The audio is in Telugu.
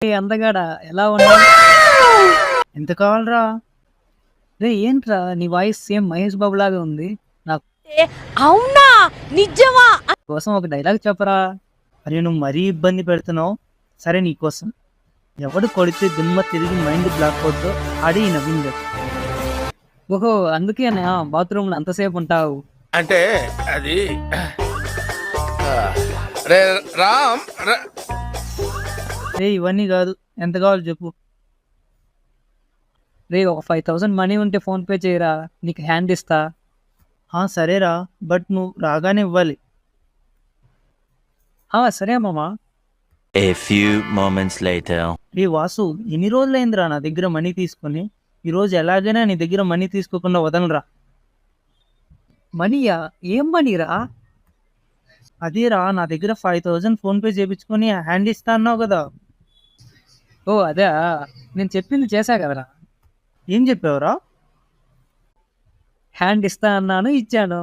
అందగాడ ఎలా ఉన్నావు? ఎంత కావాలరా? రే ఏంట్రా నీ వాయిస్ సేమ్ మహేష్ బాబు లాగా ఉంది. నా అవునా నిజమా? కోసం ఒక డైలాగ్ చెప్పరా? అరే నువ్వు మరీ ఇబ్బంది పెడుతున్నావు. సరే నీకోసం, ఎవడు కొడితే దిమ్మ తిరిగి మైండ్ బ్లాక్ అవుతుందో ఆడి నవీన్ గారు. ఓహో అందుకేనా బాత్రూమ్ లో అంతసేపు ఉంటావు? అంటే అది రే రామ్ రే ఇవన్నీ కాదు, ఎంత కావాలో చెప్పు. రే ఒక 5,000 మనీ ఉంటే ఫోన్ పే చేయరా, నీకు హ్యాండ్ ఇస్తా. సరేరా, బట్ నువ్వు రాగానే ఇవ్వాలి. సరే మామా. A few moments later. రే వాసు, ఎన్ని రోజులైందిరా నా దగ్గర మనీ తీసుకొని? ఈరోజు ఎలాగైనా నీ దగ్గర మనీ తీసుకోకుండా వదలరా. మనీయా? ఏం మనీరా? అదేరా, నా దగ్గర 5,000 ఫోన్పే చేయించుకొని హ్యాండ్ ఇస్తా అన్నావు కదా. ఓ అదే, నేను చెప్పింది చేశా కదరా. ఏం చెప్పావురా? హ్యాండ్ ఇస్తా అన్నాను, ఇచ్చాను.